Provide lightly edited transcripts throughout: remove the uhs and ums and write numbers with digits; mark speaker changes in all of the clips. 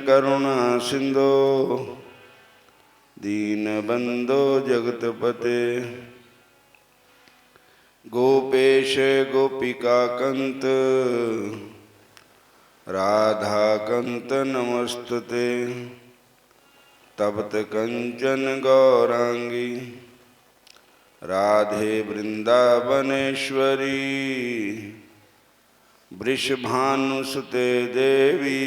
Speaker 1: करुणा सिंधो दीनबंधो जगतपते गोपेश गोपिकाकंत राधाकंत नमस्तुते तप्त कंचन गौरांगी राधे वृंदावनेश्वरी वृषभानुसुते देवी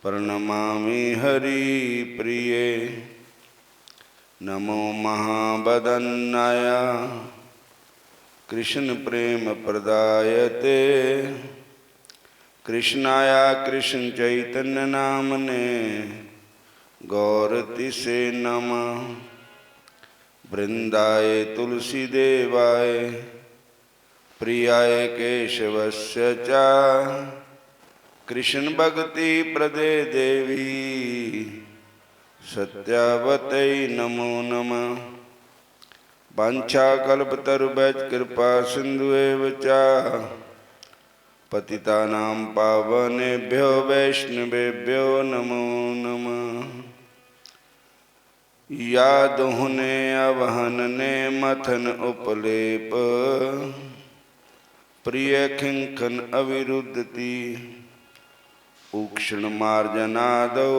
Speaker 1: प्रणमामि हरिप्रिये। नमो महावदन्नाय कृष्ण प्रेम प्रदायते कृष्णाय कृष्ण चैतन्य नामने गौरतिसे नमः। वृंदाय तुलसी देवाय प्रियाय केशवस्य च कृष्ण भक्ति प्रदे देवी सत्यावतै नमो नमः। वाञ्छाकल्पतरुभ्यश्च कृपा सिन्धुएव च पतितानां पावनेभ्यो वैष्णवेभ्यो नमो नमः। यादुहने अवहनने मथन उपलेप प्रिय खिंखन अविरुद्धति उक्षण मार्जनादौ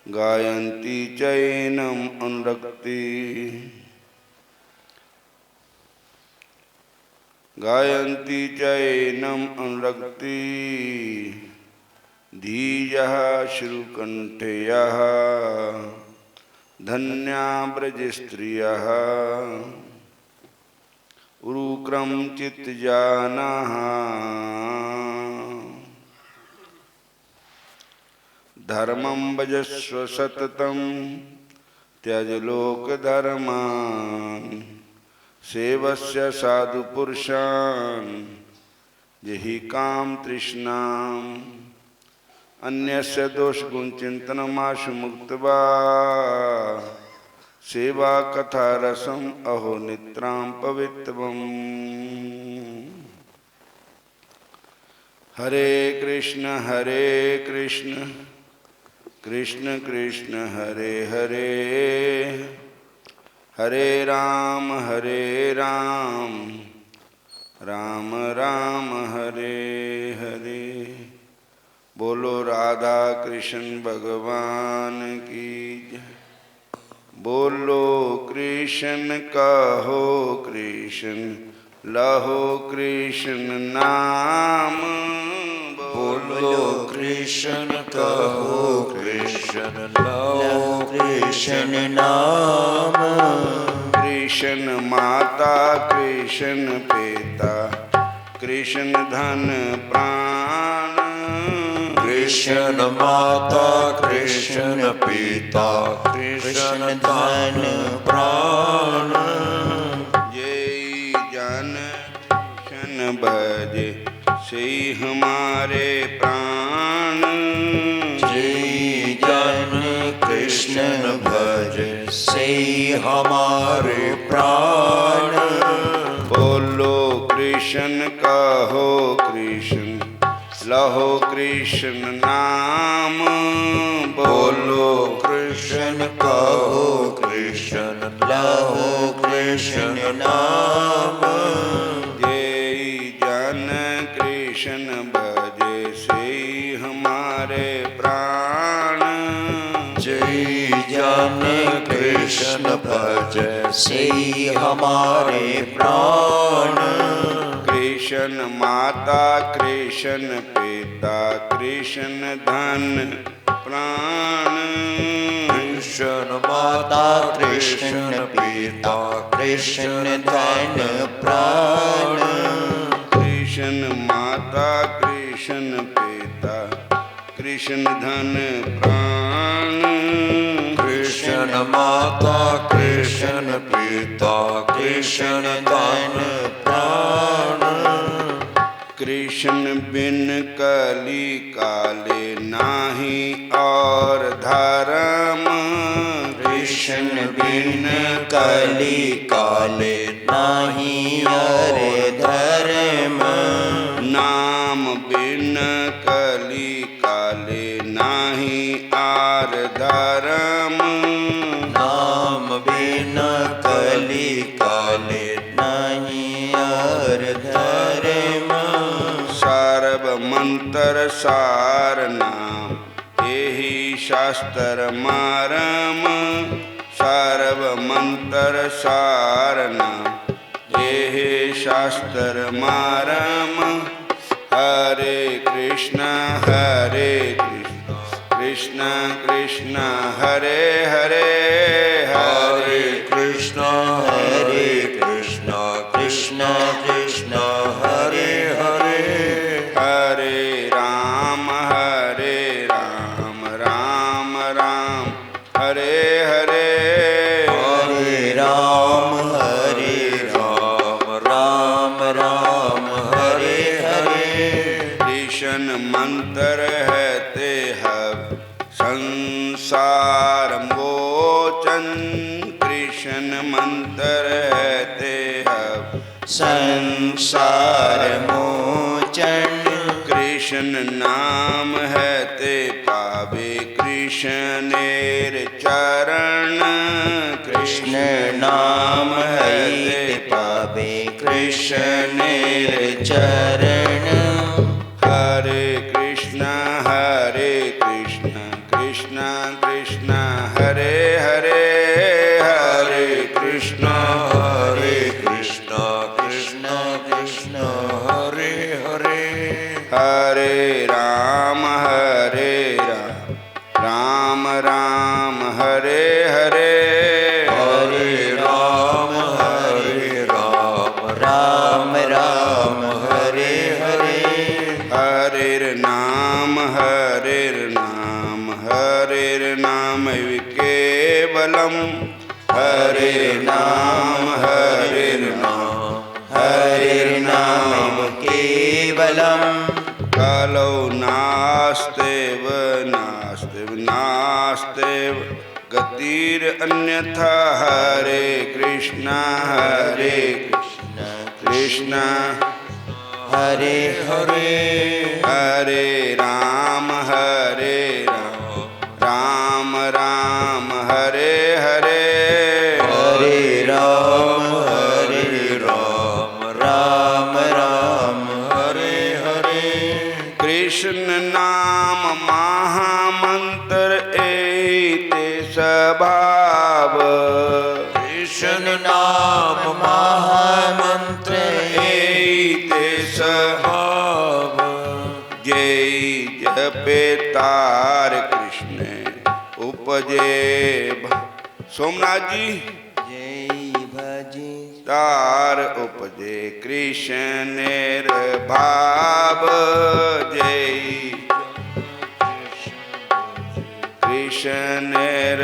Speaker 1: गायन्ती चैनम अनुरक्ति गायन्ती चैनम अनुरक्ति धीयः श्रुकण्ठेयः धन्या ब्रजस्त्रियः उरुक्रम चित्तजानाः धर्मं भजस्व सततं त्यज लोकधर्मान् सेवस्य साधुपुरुषान् जहि काम तृष्णाम् अन्यस्य दोषगुणचिन्तनमाशु मुक्त्वा सेवा कथा रसम अहो निद्रां पवित्रम्। हरे कृष्ण कृष्ण कृष्ण हरे हरे हरे राम राम राम हरे हरे। बोलो राधा कृष्ण भगवान की जय। बोलो कृष्ण कहो कृष्ण लहो कृष्ण नाम।
Speaker 2: बोलो कृष्ण कहो कृष्ण लहो कृष्ण नाम।
Speaker 1: कृष्ण माता कृष्ण पिता कृष्ण धन प्राण।
Speaker 2: कृष्ण माता कृष्ण पिता कृष्ण धन प्राण।
Speaker 1: जय जन कृष्ण भजे से हमारे प्राण।
Speaker 2: जय जन कृष्ण भज से हमारे प्राण।
Speaker 1: बोलो कृष्ण कहो कृष्ण लहो कृष्ण नाम।
Speaker 2: बोलो कृष्ण कहो कृष्ण लहो कृष्ण नाम।
Speaker 1: जय जन कृष्ण भजे से हमारे प्राण।
Speaker 2: जय जन कृष्ण भज से हमारे प्राण।
Speaker 1: कृष्ण माता कृष्ण पिता कृष्ण धन प्राण।
Speaker 2: कृष्ण माता कृष्ण पिता कृष्ण धन प्राण।
Speaker 1: कृष्ण माता कृष्ण पिता कृष्ण धन प्राण।
Speaker 2: कृष्ण माता कृष्ण पिता कृष्ण धन प्राण।
Speaker 1: कृष्ण बिन कली काले नाही और धर्म।
Speaker 2: कृष्ण बिन कली काले नाही और धर्म।
Speaker 1: नाम बिन कली
Speaker 2: नहीं और धर्म।
Speaker 1: सारवमंतर सार नाम एहि शास्त्र मारम। सारवमंतर सार नाम एहि शास्त्र मारम। हरे कृष्ण कृष्ण कृष्ण हरे हरे,
Speaker 2: हरे कृष्ण कृष्ण कृष्ण हरे हरे,
Speaker 1: हरे राम राम राम हरे हरे,
Speaker 2: हरे राम राम राम हरे हरे।
Speaker 1: कृष्ण मंत्र है ते हब संसार मोचन। कृष्ण मंत्र है ते हब
Speaker 2: संसार मोचन।
Speaker 1: कृष्ण नाम है ते पावे कृष्णेर चरण।
Speaker 2: कृष्ण नाम है ते पावे कृष्णेर चरण।
Speaker 1: हरे कृष्ण कृष्ण कृष्ण हरे हरे, हरे कृष्ण
Speaker 2: कृष्ण कृष्ण हरे हरे,
Speaker 1: हरे राम राम राम हरे हरे,
Speaker 2: हरे राम राम राम हरे हरे,
Speaker 1: हरे नाम केवलम। हरे नाम
Speaker 2: केवलम।
Speaker 1: कलौ नास्तेव गतिर् अन्यथा। हरे कृष्ण
Speaker 2: हरे हरे,
Speaker 1: हरे राम राम राम हरे हरे,
Speaker 2: हरे राम राम राम हरे हरे।
Speaker 1: कृष्ण नाम महामंत्र एते स्वभाव।
Speaker 2: कृष्ण नाम महामंत्र
Speaker 1: एते स्वभाव। जय जपे तार कृष्ण उपजे। सोमनाथ जी
Speaker 2: जय भजे
Speaker 1: तार उपजे कृष्णेर भाव। जय कृष्णेर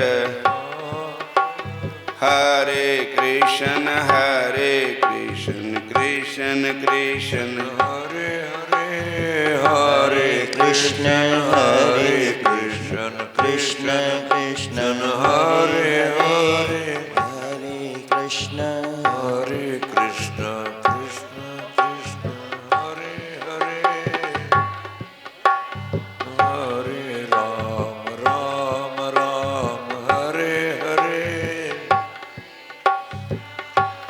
Speaker 1: हरे कृष्ण कृष्ण कृष्ण
Speaker 2: हरे हरे, हरे कृष्ण कृष्ण कृष्ण हरे हरे, हरे कृष्ण कृष्ण हरे हरे, हरे राम राम हरे हरे,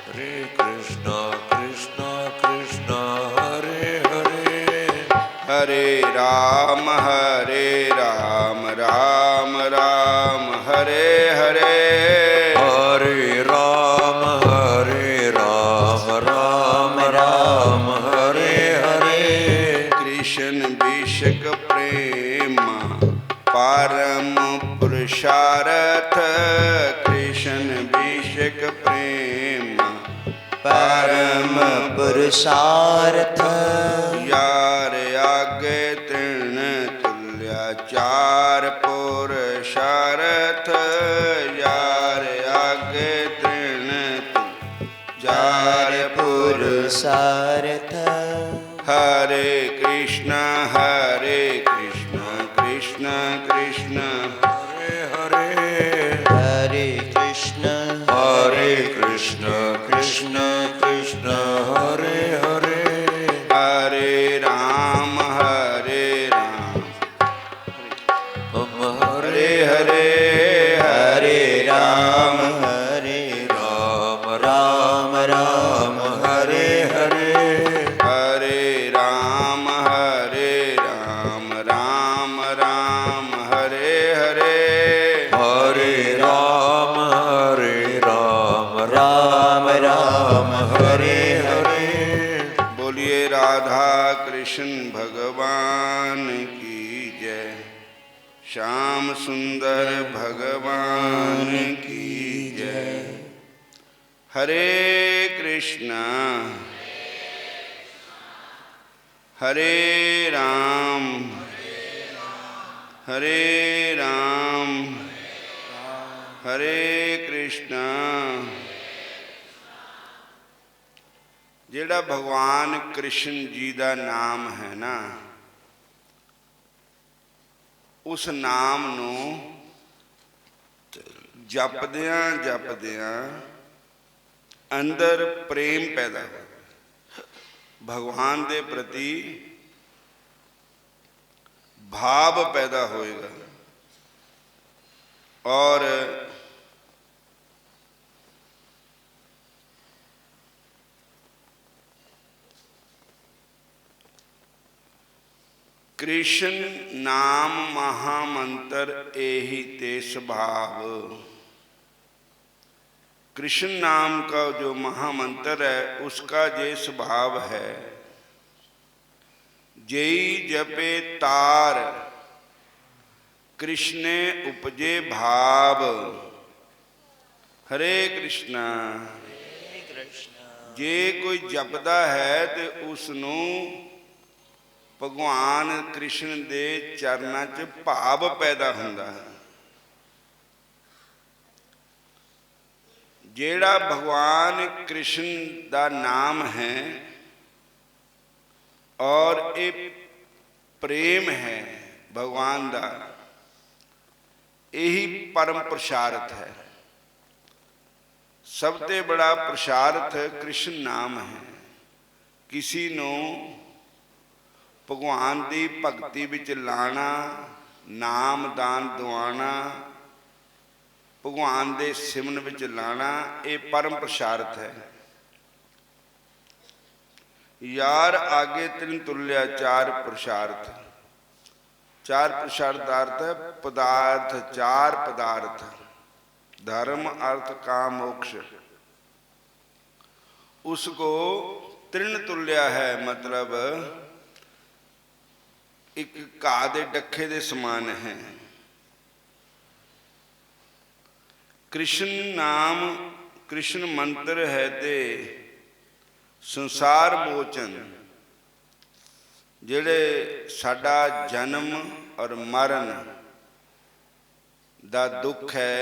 Speaker 2: हरे कृष्ण कृष्ण हरे हरे,
Speaker 1: हरे राम राम राम हरे हरे,
Speaker 2: हरे राम राम राम हरे हरे।
Speaker 1: कृष्ण विषक प्रेम परम पुरुषार्थ। कृष्ण विषक प्रेम
Speaker 2: परम पुरुषार्थ।
Speaker 1: यार आगे तृण तुल्याचार पुरुषार्थ। यार आगे तृण तुल्याचार
Speaker 2: पुरुषार्थ।
Speaker 1: हरे कृष्ण कृष्ण कृष्ण
Speaker 2: हरे हरे, हरे कृष्ण कृष्ण कृष्ण हरे हरे,
Speaker 1: हरे राम
Speaker 2: हरे
Speaker 1: हरे,
Speaker 2: हरे राम राम राम
Speaker 1: राधा कृष्ण भगवान की जय। श्याम सुंदर भगवान की जय। हरे कृष्णा हरे राम हरे राम हरे कृष्णा। ਜਿਹੜਾ ਭਗਵਾਨ ਕ੍ਰਿਸ਼ਨ ਜੀ ਦਾ ਨਾਮ ਹੈ ਨਾ, ਉਸ ਨਾਮ ਨੂੰ ਜਪਦਿਆਂ ਜਪਦਿਆਂ ਅੰਦਰ ਪ੍ਰੇਮ ਪੈਦਾ ਹੋਇਆ, ਭਗਵਾਨ ਦੇ ਪ੍ਰਤੀ ਭਾਵ ਪੈਦਾ ਹੋਏਗਾ। ਔਰ कृष्ण नाम महामंत्र एहि ते स्वभाव। कृष्ण नाम का जो महामंत्र है उसका ये स्वभाव है, जेई जपे तार कृष्णे उपजे भाव। हरे कृष्णा। जे कोई जपदा है तो उसनू भगवान कृष्ण दे चरनां च भाव पैदा हुंदा है। जेड़ा भगवान कृष्ण दा नाम है और ये प्रेम है भगवान दा, यही परम प्रसारत है। सबसे बड़ा प्रसारत कृष्ण नाम है। किसी नू भगवान की भगती विच लाना, नाम दान दवाना, भगवान के सिमरन विच लाना, ये परम प्रसारत है। यार आगे तिन तुल्या चार पुरुषार्थ। चार पुरुषार्थ है पदार्थ, चार पदार्थ, धर्म अर्थ काम मोक्ष। उसको तृण तुल्या है, मतलब एक घाह दे डखे दे समान है। कृष्ण नाम कृष्ण मंत्र है ते संसार मोचन, जेड़े साडा जन्म और मरण दा दुख है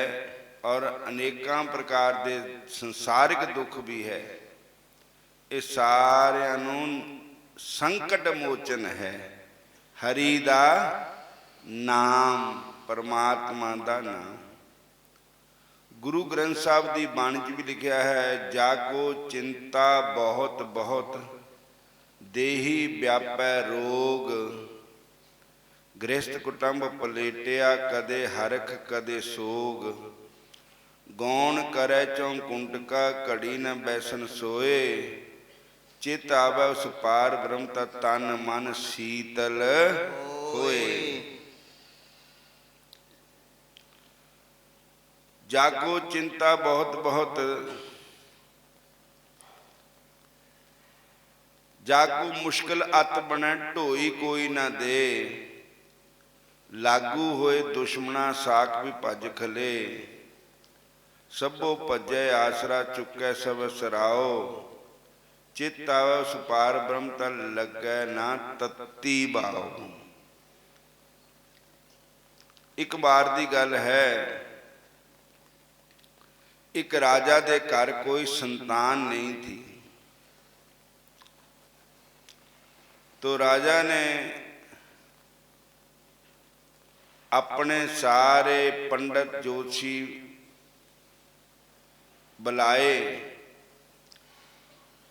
Speaker 1: और अनेकां प्रकार दे संसारिक दुख भी है, ये सारियां नूं संकट मोचन है। हरि दा नाम, परमात्मा दा नाम। गुरु ग्रंथ साहब की बाणी च भी लिखा है, जाको चिंता बहुत बहुत देही व्यापै रोग। गृहस्थ कुटुंब पलेटिया कदे हरख कदे सोग। गौण करे चौकुंटका घड़ी न बैसन सोए। चित आवे उस पार ब्रह्म ता तन मन शीतल होए। जागो चिंता बहुत बहुत, जागो मुश्किल अत बने ढोई कोई ना दे। लागू होए दुश्मना साख भी भज खले। सबो भजै आसरा चुकै सब सराओ। चित आवे उस पार ब्रह्म तल लगे ना तत्ती बाओ। एक बार की गल है, एक राजा दे घर कोई संतान नहीं थी। तो राजा ने अपने सारे पंडित ज्योतिषी बुलाए,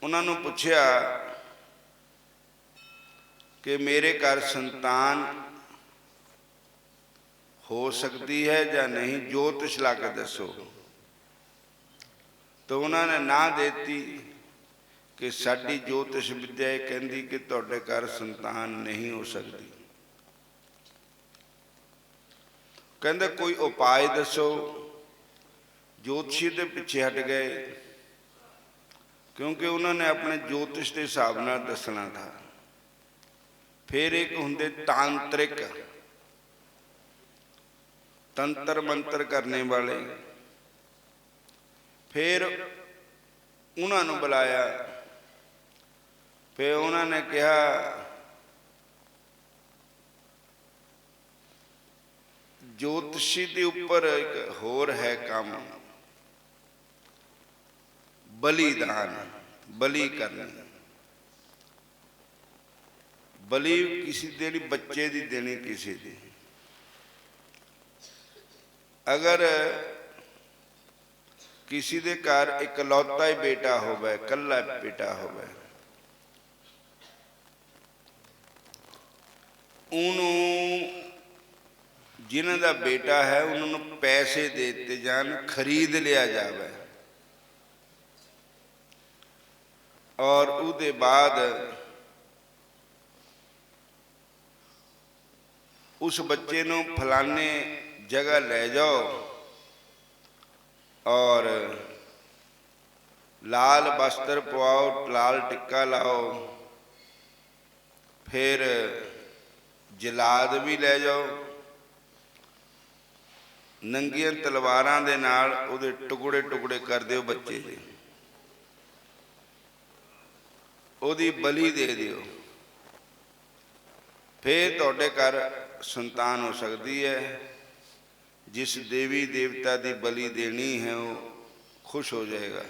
Speaker 1: उन्होंने पूछा कि मेरे घर संतान हो सकती है या नहीं, ज्योतिष ला के दसो। तो उन्होंने ना देती कि साडी ज्योतिष विद्या कहती कि तुहाडे घर संतान नहीं हो सकती। कहते कोई उपाय दसो। ज्योतिषी के पिछे हट गए। क्योंकि उन्होंने अपने ज्योतिष के हिसाब नाल दसना था। फिर एक हुंदे तांत्रिक, तंत्र मंत्र करने वाले, फिर उन्होंने बुलाया। फिर उन्होंने कहा ज्योतिषी के उपर एक होर है काम, बलिदान, बलि करना। बलि किसी देनी, बच्चे की देनी किसी की। अगर किसी दे घर इकलौता ही बेटा होवे, कल्ला बेटा होवे, उन्होंने जिन्हां दा बेटा है उन्होंने पैसे देते जान, खरीद लिया जावे, और उसके बाद उस बच्चे नूं फलाने जगह ले जाओ और लाल वस्त्र पवाओ, लाल टिक्का लाओ, फिर जलाद भी ले जाओ, नंगियां तलवारां दे नाल उहदे टुकड़े टुकड़े कर दिओ बच्चे दे, उहदी बलि दे दिओ। फिर तुहाडे घर संतान हो सकती है। जिस देवी देवता की बलि देनी है वो खुश हो जाएगा।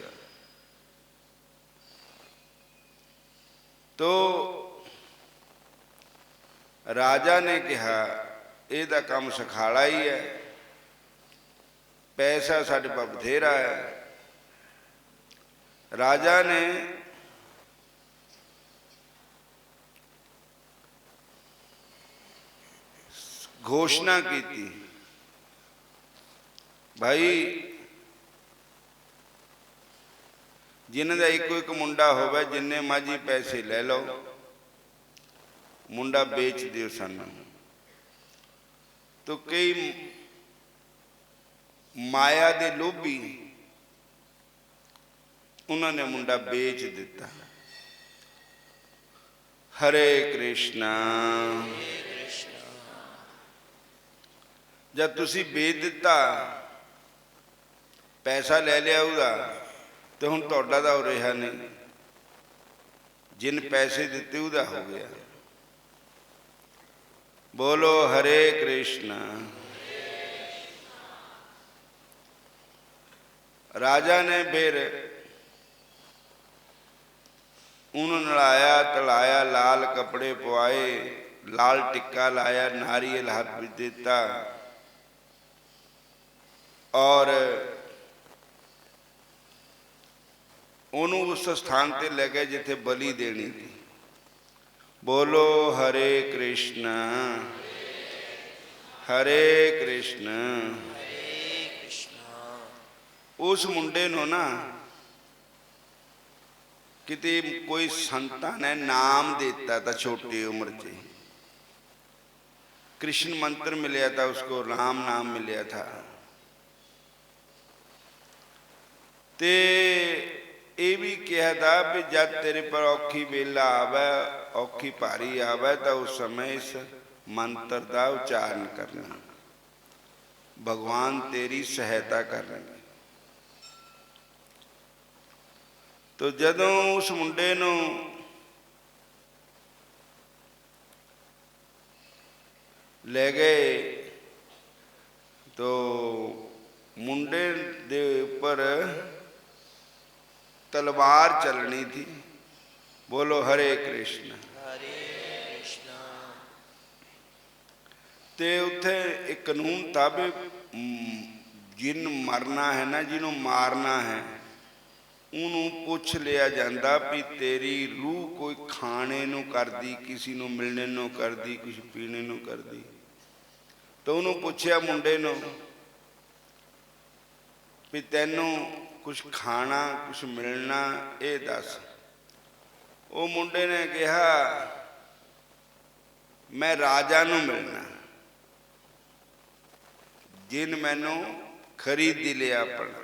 Speaker 1: तो राजा ने कहा यह काम सखाला ही है, पैसा साढ़े पास बथेरा है। राजा ने घोषणा की थी, भाई जिन्हां दा इको एक मुंडा होवे, जिन्ने मर्जी पैसे ले लो, मुंडा बेच दियो सानू। तो कई माया दे लोभी उन्होंने मुंडा बेच दिता। हरे कृष्णा। जब तुसी बेच दिता, पैसा ले लिया उसका, तो हुण तुहाडा तां हो रहा नहीं, जिन पैसे दिते उसका हो गया। बोलो हरे कृष्णा। राजा ने फिर उन्होंने नलाया तलाया, लाल कपड़े पवाए, लाल टिक्का लाया, नारियल हाथ में देता और उन्होंने उस स्थान पर ले गए जिथे बलि देनी थी। बोलो हरे कृष्ण हरे कृष्ण। उस मुंडे नो ना किते कोई संतां ने नाम देता था, छोटी उम्र से कृष्ण मंत्र मिलया था उसको, राम नाम मिलया था। ते ये भी कहा था भी जब तेरे पर औखी वेला आवे, औखी भारी आवे, तो उस समय इस मंत्र का उच्चारण करना, भगवान तेरी सहायता करेंगे। तो जदों उस मुंडे नूं ले गए तो मुंडे दे ऊपर तलवार चलनी थी। बोलो हरे कृष्ण। ते उत्थे एक कानून था भी जिन मरना है ना, जिन्हों मारना है, उन्होंने पूछ लिया जाता भी तेरी रूह कोई खाने नू कर दी, किसी नू मिलने नू कर दी, कुछ पीने नू कर दी। तो उन्होंने पूछया मुंडे नू भी तैनू कुछ खाना कुछ मिलना ये दस। वो मुंडे ने कहा मैं राजा नू मिलना, जिन मैनू खरीद लिया अपना।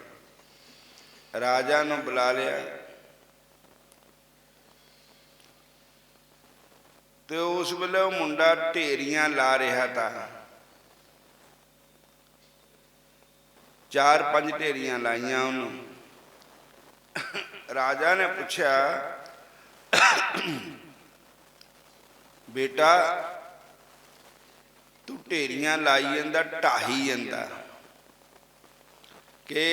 Speaker 1: राजा नू बुला लिया, ਤੇ ਉਸ ਵੇਲੇ ਉਹ ਮੁੰਡਾ ਢੇਰੀਆਂ ਲਾ ਰਿਹਾ ਤਾ, 4-5 ਢੇਰੀਆਂ ਲਾਈਆਂ ਉਹਨੂੰ। ਰਾਜਾ ਨੇ ਪੁੱਛਿਆ, ਬੇਟਾ ਤੂੰ ਢੇਰੀਆਂ ਲਾਈ ਜਾਂਦਾ, ਢਾਹੀ ਜਾਂਦਾ, ਕਿ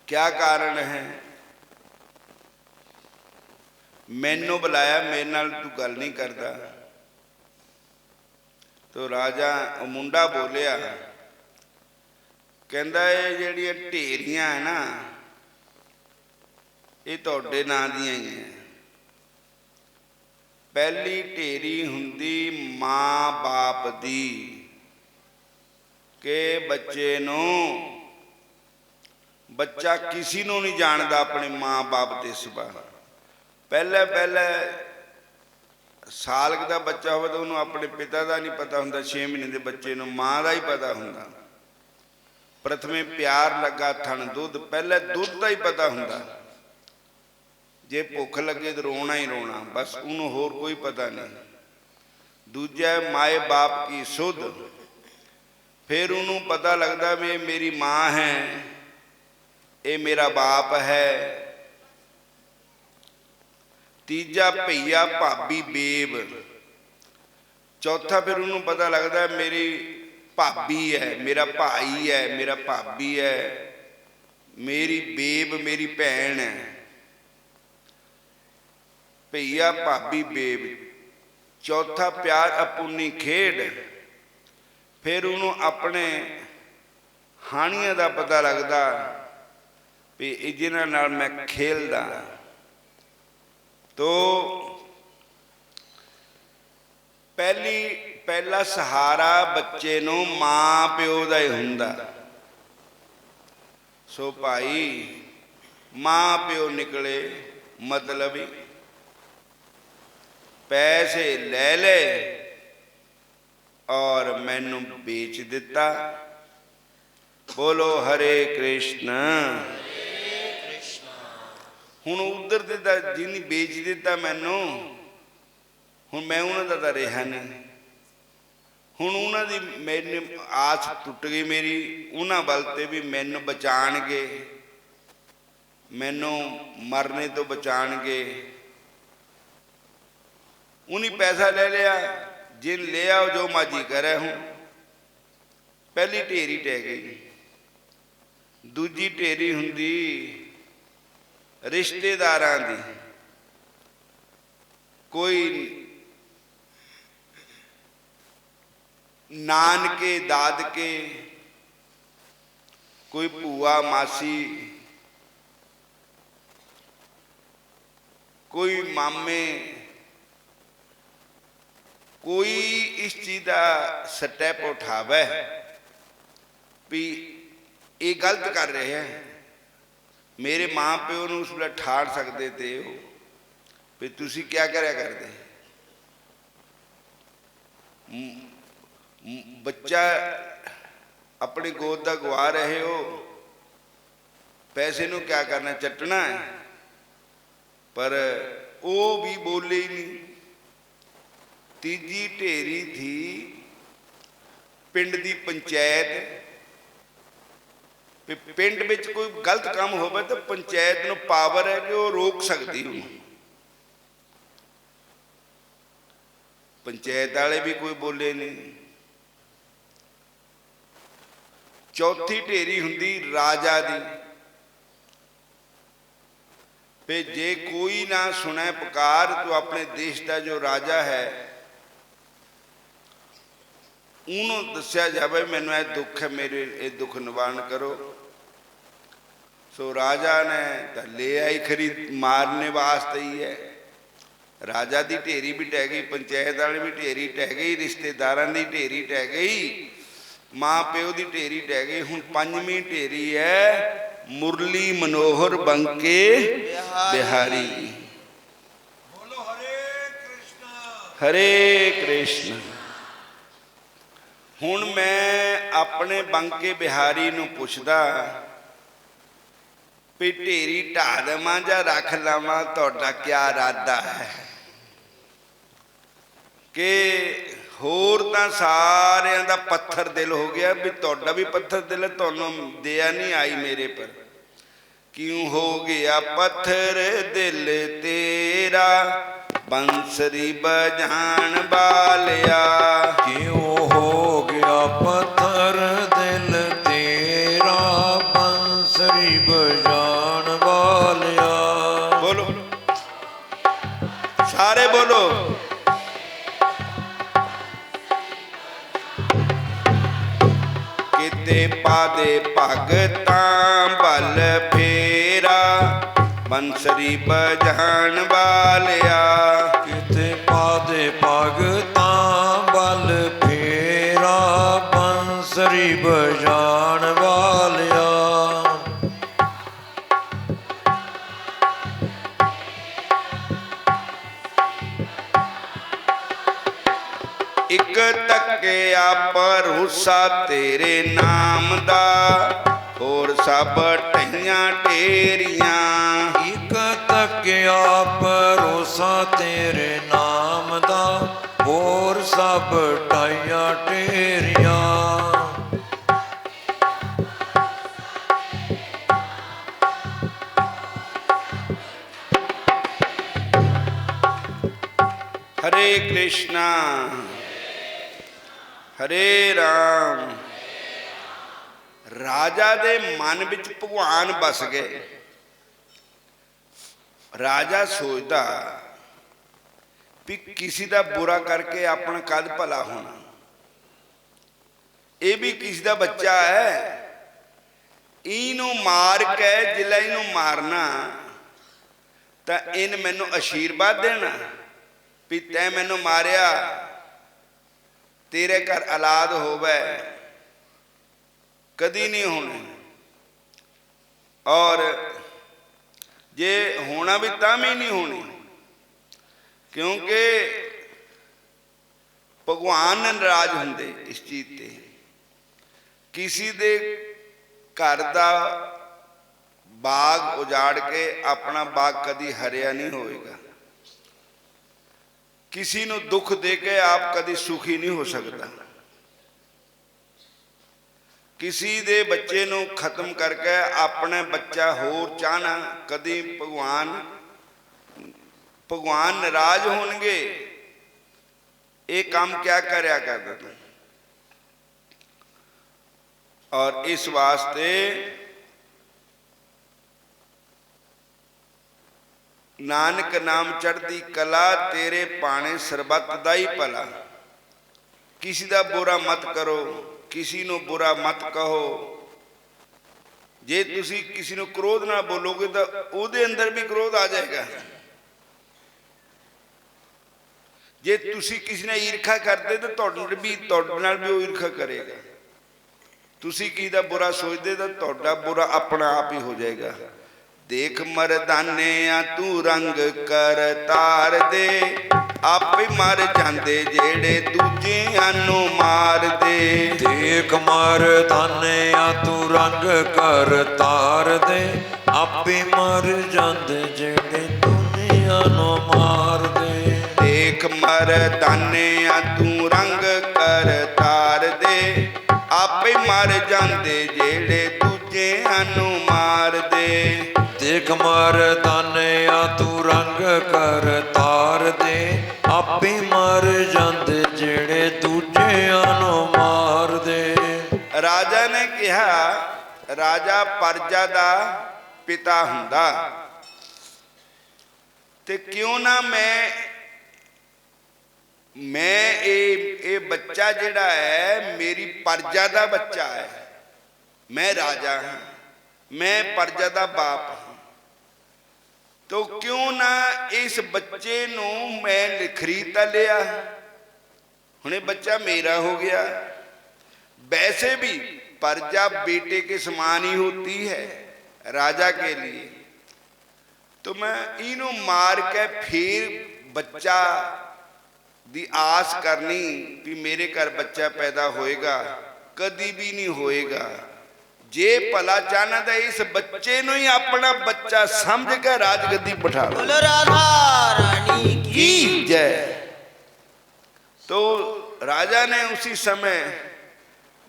Speaker 1: क्या कारण है? मैनू बुलाया, मेरे नाल तू गल नहीं करता। तो राजा मुंडा बोलिया, कहंदा ये जिहड़ियां ढेरियां है ना, ये तुहाडे नां दियां ही है। पहली ढेरी हुंदी मां बाप दी, के बच्चे नूं, बच्चा किसी नूं नहीं जानता अपने माँ बाप के सिवा। पहले पहले साल का बच्चा हो तो उन्होंने अपने पिता का नहीं पता होंदा, 6 महीने के बच्चे नूं माँ का ही पता होंदा। प्रथमे प्यार लगा थन दुध, पहले दुध का ही पता होंदा, जे भुख लगे तो रोना ही रोना, बस उन्होंने होर कोई पता नहीं। दूजा माए बाप की सुध, फिर उन्होंने पता लगता भी मेरी माँ है, ये मेरा बाप है। तीजा भैया भाभी बेब, चौथा फिर उन्होंने पता लगता मेरी भाभी है, मेरा भाई है, मेरा भाभी है, मेरी बेब मेरी भैन है। भैया भाभी बेब, चौथा प्यार अपुनी खेड, फिर उन्होंने अपने हानियां का पता लगता भी जिन्हां नाल मैं खेलदा। तो पहला सहारा बच्चे नूं मां प्यो दा ही हुंदा। सो भाई मां प्यो निकले मतलबी, पैसे ले ले और मैनू बेच दिता। बोलो हरे कृष्ण। हुण उधर दिता जिन्नी बेच दिता मैनू, हुण मैं उन्हां दा तां रहा नहीं। हुण उन्हां दी मैनू आस टुट गई मेरी, उन्हां वल ते भी मैनू बचाणगे, मैनू मरने तो बचाणगे। उन्हीं पैसा ले लिया, जिन ले आओ जो मर्जी करे। हूँ पहली ढेरी टह गई। दूजी ढेरी हुंदी रिश्तेदारां दी, कोई नानके दादके, कोई भूआ मासी, कोई मामे, कोई इस चीज का स्टैप उठावे भी ये गलत कर रहे हैं। मेरे माँ प्यो नूं उस वे ठाड़ सकते थे हो भी तुसी क्या करया करते। बच्चा अपनी गोद दा गवा रहे हो, पैसे नूं क्या करना, चटना है। पर वो भी बोले ही नहीं। तीजी ढेरी थी पिंड दी पंचायत, पिंड में कोई गलत काम होवे तो पंचायत नूं पावर है कि वो रोक सकती हूँ। पंचायत वाले भी कोई बोले नहीं। चौथी ढेरी हुंदी राजा दी, पे जे कोई ना सुने पुकार तो अपने देश का जो राजा है उन्होंने दस्या जाए मैनू यह दुख है, मेरे ये दुख निवारण करो। सो राजा ने तो ले आई खरीद मारने वास्ते ही है। राजा की ढेरी भी टह गई, पंचायत वाली भी ढेरी टह गई, रिश्तेदारां की ढेरी टह गई, माँ प्यो की ढेरी टह गई। हुण पंजवीं ढेरी है मुरली मनोहर बंके बिहारी।
Speaker 2: बोलो हरे कृष्ण।
Speaker 1: हरे कृष्ण। हुण मैं अपने बंके बिहारी नूं पुछदा ਵੀ ਢੇਰੀ ਢਾ ਦੇਵਾਂ ਜਾਂ ਰੱਖ ਲਵਾਂ, ਤੁਹਾਡਾ ਕਿਆ ਇਰਾਦਾ ਹੈ। ਕਿ ਹੋਰ ਤਾਂ ਸਾਰਿਆਂ ਦਾ ਪੱਥਰ ਦਿਲ ਹੋ ਗਿਆ, ਵੀ ਤੁਹਾਡਾ ਵੀ ਪੱਥਰ ਦਿਲ ਹੈ, ਤੁਹਾਨੂੰ ਦਇਆ ਨਹੀਂ ਆਈ ਮੇਰੇ ਪਰ। ਕਿਉਂ ਹੋ ਗਿਆ ਪੱਥਰ ਦਿਲ ਤੇਰਾ, ਬੰਸਰੀ ਬਜਾਣ ਵਾਲਿਆ।
Speaker 3: ਕਿਉਂ ਹੋ ਗਿਆ ਪੱਥਰ ਦਿਲ ਤੇਰਾ, ਬੰਸਰੀ ਬਜਾਣ ਵਾਲਿਆ।
Speaker 1: ਬੋਲੋ ਸਾਰੇ ਬੋਲੋ। ਕਿਤੇ ਪਾਦੇ ਭਗਤਾਂ ਬਲ ਫੇਰਾ, ਬੰਸਰੀ ਬਜਾਣ ਵਾਲਿਆ।
Speaker 3: ਕਿਤੇ ਪਾਦੇ ਭਗਤਾਂ ਬਲ ਫੇਰਾ, ਬੰਸਰੀ ਬਜਾਣ ਵਾਲਿਆ।
Speaker 1: ਇੱਕ ਤੱਕਿਆ ਭਰੋਸਾ ਤੇਰੇ ਨਾਮ ਦਾ, ਹੋਰ ਸਭ ਢਈਆਂ ਢੇਰੀਆਂ।
Speaker 3: ਇੱਕ ਤੱਕਿਆ ਭਰੋਸਾ ਤੇਰੇ ਨਾਮ ਦਾ, ਹੋਰ ਸਭ ਢਾਈਆਂ ਢੇਰੀਆਂ।
Speaker 1: ਹਰੇ ਕ੍ਰਿਸ਼ਨਾ ਹਰੇ ਰਾਮ। ਰਾਜਾ ਦੇ ਮਨ ਵਿੱਚ ਭਗਵਾਨ ਵਸ ਗਏ। ਰਾਜਾ ਸੋਚਦਾ ਵੀ ਕਿਸੇ ਦਾ ਬੁਰਾ ਕਰਕੇ ਆਪਣਾ ਕਦ ਭਲਾ ਹੋਣਾ। ਇਹ ਵੀ ਕਿਸੇ ਦਾ ਬੱਚਾ ਹੈ, ਇਹਨੂੰ ਮਾਰ ਕੇ ਜਿਲਾ ਇਹਨੂੰ ਮਾਰਨਾ ਤਾਂ ਇਹਨ ਮੈਨੂੰ ਆਸ਼ੀਰਵਾਦ ਦੇਣਾ ਵੀ ਤੈਂ ਮੈਨੂੰ ਮਾਰਿਆ, ਤੇਰੇ ਘਰ ਔਲਾਦ ਹੋਵੇ। ਕਦੀ ਨਹੀਂ ਹੋਣੀ। ਔਰ ਜੇ ਹੋਣਾ ਵੀ ਤਾਂ ਵੀ ਨਹੀਂ ਹੋਣੀ, ਕਿਉਂਕਿ ਭਗਵਾਨ ਨਾਰਾਜ਼ ਹੁੰਦੇ ਇਸ ਚੀਜ਼ ਤੇ। ਕਿਸੇ ਦੇ ਘਰ ਦਾ ਬਾਗ ਉਜਾੜ ਕੇ ਆਪਣਾ ਬਾਗ ਕਦੀ ਹਰਿਆ ਨਹੀਂ ਹੋਏਗਾ। किसी ਨੂੰ ਦੁੱਖ ਦੇ ਕੇ ਆਪ ਕਦੀ ਸੁਖੀ ਨਹੀਂ ਹੋ ਸਕਦਾ। किसी ਦੇ ਬੱਚੇ ਨੂੰ ਖਤਮ ਕਰਕੇ ਆਪਣੇ ਬੱਚਾ ਹੋਰ ਚਾਹਨਾ ਕਦੀ ਭਗਵਾਨ ਨਾਰਾਜ਼ ਹੋਣਗੇ। ਇਹ ਕੰਮ ਕਿਆ ਕਰਿਆ ਕਰਦਾ ਤੂੰ। और इस वास्ते नानक नाम चढ़ती कला, तेरे पाने सरबत दा ही भला। किसी का बुरा मत करो, किसी ਨੂੰ बुरा मत कहो। जे तुसी किसी ਨੂੰ क्रोध ना बोलोगे तो ਉਹਦੇ अंदर भी क्रोध आ जाएगा। जे तुसी किसी ने ईर्खा करते तो ਤੁਹਾਡੇ ਨਾਲ भी ਉਹ ईर्खा करेगा। तुसी किसी का बुरा सोचते तो ਤੁਹਾਡਾ बुरा अपना आप ही हो जाएगा। देख मरदाने तू रंग कर तार दे, आपे मर जांदे जेड़े दूजियां नू मार दे।
Speaker 3: देख मरदाने तू रंग कर तार दे, आपे मर जांदे जेड़े दुनिया नू मार दे।
Speaker 1: देख मरदाने तू रंग कर तार दे, आपे मर जांदे जेड़े दूजियां नू मार दे।
Speaker 3: देख मरदाने तू रंग कर तार दे, आपे मर जांदे जेड़े दूजियां नू मार दे।
Speaker 1: राजा ने कहा, राजा प्रजा दा पिता हुंदा ते क्यों ना मैं ये बच्चा जिहड़ा है मेरी प्रजा दा बच्चा है। मैं राजा हाँ, मैं प्रजा दा बाप हाँ, तो क्यों ना इस बच्चे नू मैं खरीद लिया। हुणे बच्चा मेरा हो गया। वैसे भी प्रजा बेटे के समान ही होती है राजा के लिए। तो मैं इनू मार के फिर बच्चा दी आस करनी भी मेरे घर बच्चा पैदा होएगा, कदी भी नहीं होएगा। जे भला चाहना तो इस बच्चे नु ही अपना बच्चा समझ के राजगद्दी बिठा लो।
Speaker 4: बोलो राधा रानी की
Speaker 1: जय। तो राजा ने उसी समय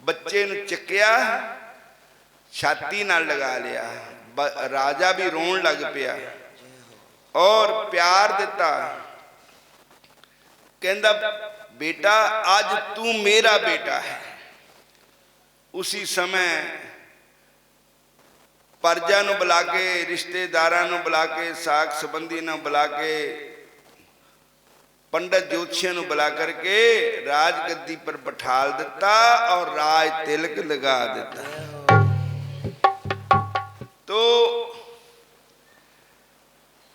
Speaker 1: बच्चे नु चुक्या, छाती नाल लगा लिया। राजा भी रोन लग पिया और प्यार दिता। कहंदा बेटा आज तू मेरा बेटा है। उसी समय परजा नु बुला के, रिश्तेदारां नु बुला के, साख संबंधी नु बुला के, पंडित ज्योतिषियों नु बुला करके राजगद्दी पर बिठाल दिता और राज तिलक लगा दिता। तो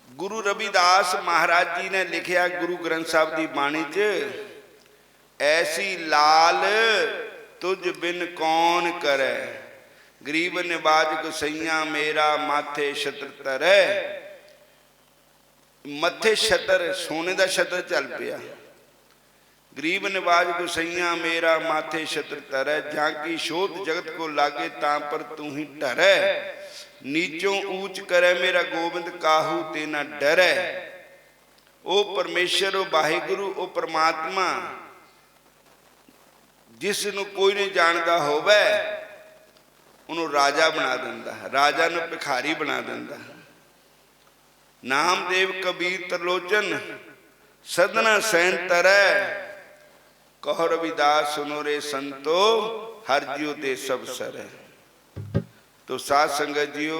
Speaker 1: गुरु रविदास महाराज जी ने लिखिया गुरु ग्रंथ साहब की बाणी च, ऐसी लाल तुझ बिन कौन करे, गरीब निवाज गुसैया मेरा माथे छत्र तरै। मथे छत्र सोने का छत्र चल पिया। गरीब निवाज गुसैया मेरा माथे छत्र तरै, जाकी शोध जगत को लागे तां पर तू ही डरै। नीचों ऊंच करे मेरा गोबिंद काहू ते ना डरै। ओ परमेश्वर ओ वाहिगुरु ओ परमात्मा, जिस नूं कोई नहीं जानता होवे उन्होंने राजा बना दिंदा, राजा नूं भिखारी बना दिंदा। नामदेव कबीर त्रिलोचन सदना सैन तरै, कहो रविदास सुनो रे संतो, हर जियो ते सब सरै। तो साध संगत जियो,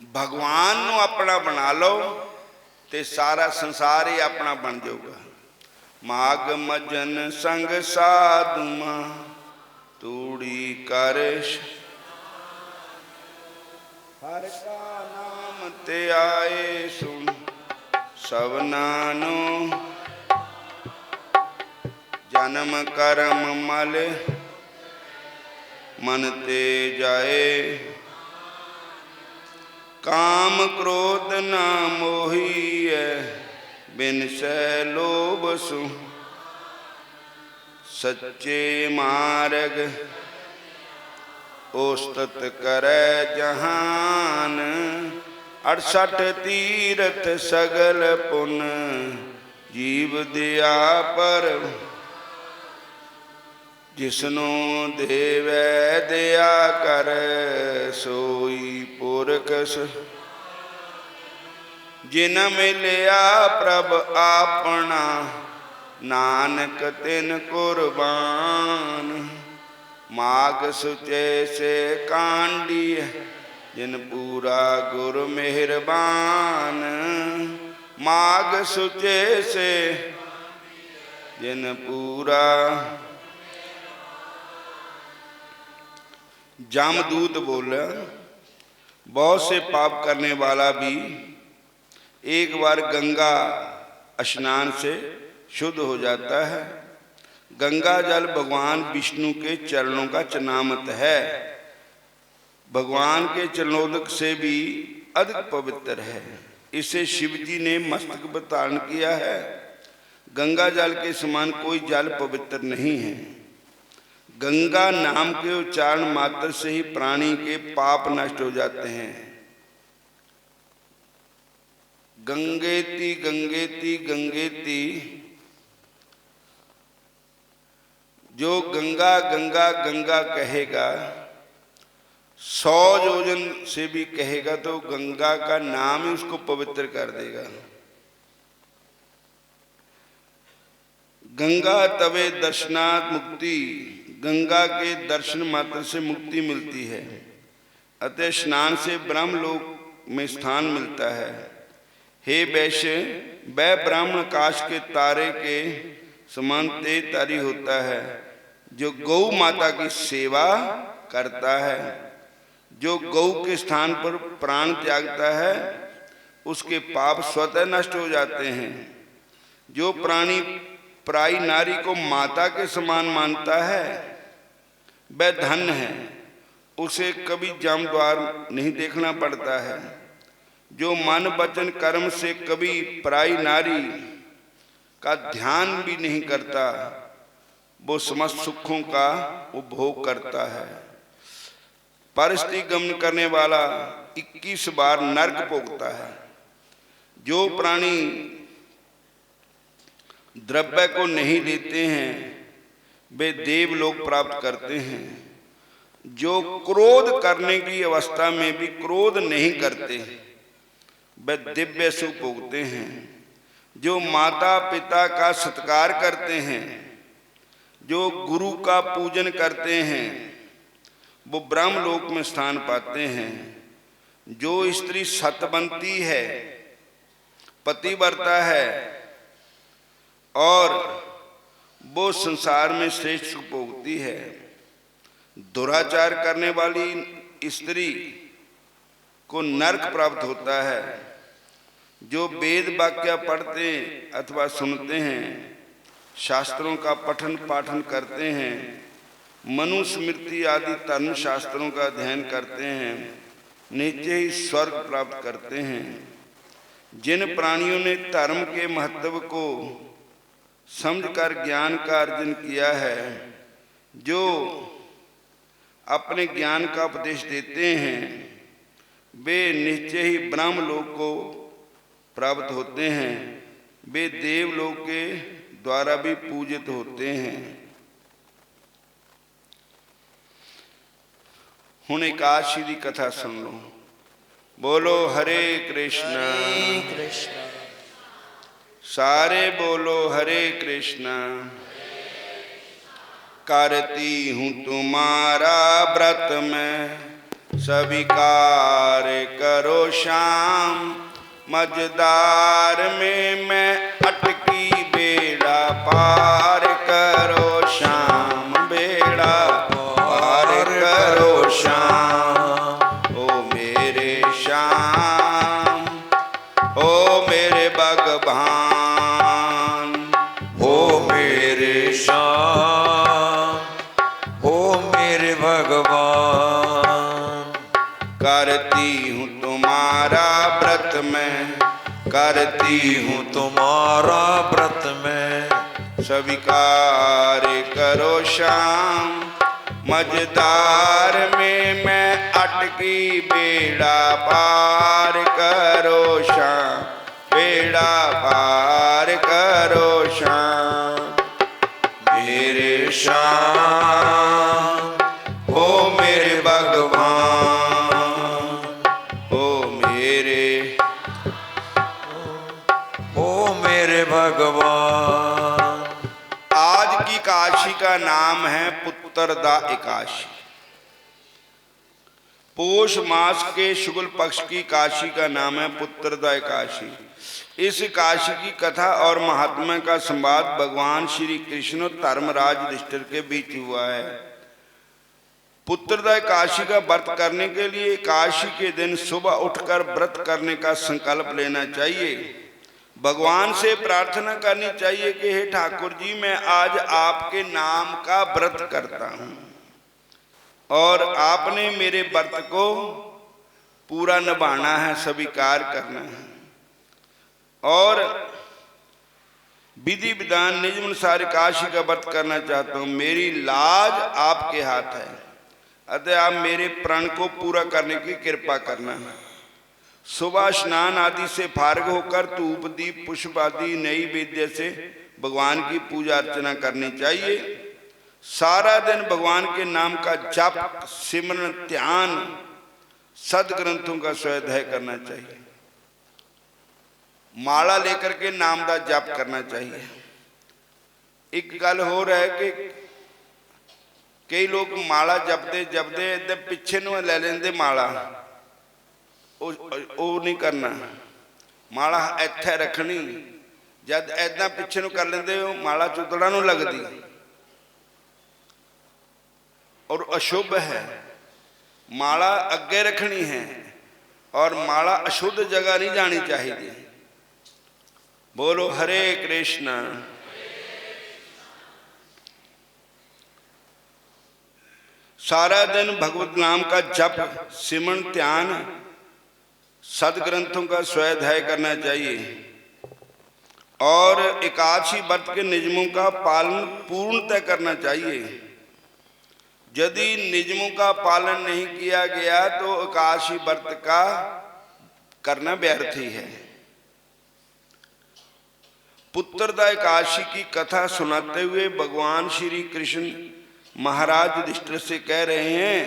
Speaker 1: भगवान नूं अपना बना लो ते सारा संसार ही अपना बन जाऊगा। माग मजन संग साधुमा तूड़ी कर, हर का नाम ते आए सुन सबनानो। जन्म कर्म मल मन ते जाए, काम क्रोध ना मोहिए बिन सै लोभ सु। सच्चे मार्ग ओस्तत करे जहान, 68 तीरथ सगल पुन जीव दिया पर। जिसनो देवै दया कर सोई पुरखस, जिन मिलिया प्रभ आपना नानक तिन कुर्बान। माग सुचे से कांडी जिन पूरा गुर मेहरबान। माग सुचे से जिन पूरा। जमदूत बोला, बहुत से पाप करने वाला भी एक बार गंगा स्नान से शुद्ध हो जाता है। गंगा जल भगवान विष्णु के चरणों का चनामत है, भगवान के चरणोदक से भी अधिक पवित्र है। इसे शिव जी ने मस्तक पर धारण किया है। गंगा जल के समान कोई जल पवित्र नहीं है। गंगा नाम के उच्चारण मात्र से ही प्राणी के पाप नष्ट हो जाते हैं। गंगेति गंगेति गंगेति, जो गंगा गंगा गंगा कहेगा 100 योजन से भी कहेगा तो गंगा का नाम ही उसको पवित्र कर देगा। गंगा तवे दर्शनात् मुक्ति, गंगा के दर्शन मात्र से मुक्ति मिलती है। अतः स्नान से ब्रह्मलोक में स्थान मिलता है। हे वैश्य, वह ब्राह्मण आकाश के तारे के समान तेज तारी होता है जो गौ माता की सेवा करता है। जो गौ के स्थान पर प्राण त्यागता है उसके पाप स्वतः नष्ट हो जाते हैं। जो प्राणी पराई नारी को माता के समान मानता है वह धन्य है, उसे कभी जम द्वार नहीं देखना पड़ता है। जो मन वचन कर्म से कभी पराई नारी का ध्यान भी नहीं करता वो समस्त सुखों का उपभोग करता है। परिस्थिति गमन करने वाला 21 बार नरक भोगता है। जो प्राणी द्रव्य को नहीं लेते हैं वे देवलोक प्राप्त करते हैं। जो क्रोध करने की अवस्था में भी क्रोध नहीं करते वे दिव्य सुख भोगते हैं। जो माता पिता का सत्कार करते हैं, जो गुरु का पूजन करते हैं, वो ब्रह्मलोक में स्थान पाते हैं। जो स्त्री सतवंती है, पतिव्रता है और वो संसार में श्रेष्ठ सुख भोगती है। दुराचार करने वाली स्त्री को नरक प्राप्त होता है। जो वेद वाक्य पढ़ते अथवा सुनते हैं, शास्त्रों का पठन पाठन करते हैं, मनुस्मृति आदि धर्म शास्त्रों का अध्ययन करते हैं, नीचे ही स्वर्ग प्राप्त करते हैं। जिन प्राणियों ने धर्म के महत्व को समझकर ज्ञान का अर्जन किया है, जो अपने ज्ञान का उपदेश देते हैं, वे निश्चय ही ब्रह्मलोक को प्राप्त होते हैं। वे देवलोक के द्वारा भी पूजित होते हैं। हुण एकादशी की कथा सुन लो। बोलो हरे कृष्ण। सारे बोलो हरे कृष्ण। करती हूँ तुम्हारा व्रत में, स्वीकार करो श्याम। मझदार में मैं अटकी, बेड़ा पार करो श्याम। बेड़ा पार करो श्याम। ओ मेरे श्याम, ओ मेरे भगवान,
Speaker 3: ओ मेरे श्याम, ओ मेरे भगवान।
Speaker 1: करती हूँ तुम्हारा व्रत में, करती
Speaker 3: हूँ तुम्हारा व्रत में,
Speaker 1: स्वीकार करो श्याम। मझदार में मैं अटकी, बेड़ा पार करो श्याम। बेड़ा पार करो श्याम।
Speaker 3: मेरे श्याम, ओ मेरे भगवान,
Speaker 1: ओ मेरे
Speaker 3: भगवान।
Speaker 1: आज की एकादशी का नाम है पुत्रदा एकादशी। पोष मास के शुक्ल पक्ष की एकादशी का नाम है पुत्रदा एकादशी। इस एकादशी की कथा और महात्मा का संवाद भगवान श्री कृष्ण और धर्मराज युधिष्ठिर के बीच हुआ है। पुत्रदा एकादशी का व्रत करने के लिए एकादशी के दिन सुबह उठकर व्रत करने का संकल्प लेना चाहिए। भगवान से प्रार्थना करनी चाहिए कि हे ठाकुर जी, मैं आज आपके नाम का व्रत करता हूं और आपने मेरे व्रत को पूरा निभाना है, स्वीकार करना है और विधि विधान निज अनुसार एकादशी का व्रत करना चाहता हूं। मेरी लाज आपके हाथ है, अतः आप मेरे प्रण को पूरा करने की कृपा करना है। सुबह स्नान आदि से फारग होकर धूप दीप पुष्प आदि नैवेद्य से भगवान की पूजा अर्चना करनी चाहिए। सारा दिन भगवान के नाम का जप, सिमरन, ध्यान, सदग्रंथों का स्वाध्याय करना चाहिए। माला लेकर के नाम का जप करना चाहिए। एक गल हो रहा है कि कई लोग माला जपते जपते इधर पिछे नूं ले लेंदे माला, वो नहीं करना। माला इत्थे रखनी, जब ऐदा पिछे नूं कर लेंदे माला चुतड़ा नूं लगदी और अशुभ है। माला अगे रखनी है और माला अशुद्ध जगह नहीं जानी चाहिए। बोलो हरे कृष्ण। सारा दिन भगवत नाम का जप, सिमरन, ध्यान, सदग्रंथों का स्वाध्याय करना चाहिए। और एकादशी व्रत के नियमों का पालन पूर्णतः करना चाहिए। यदि नियमों का पालन नहीं किया गया तो एकादशी व्रत का करना व्यर्थ ही है। पुत्रदा एकादशी की कथा सुनाते हुए भगवान श्री कृष्ण महाराज युधिष्ठिर से कह रहे हैं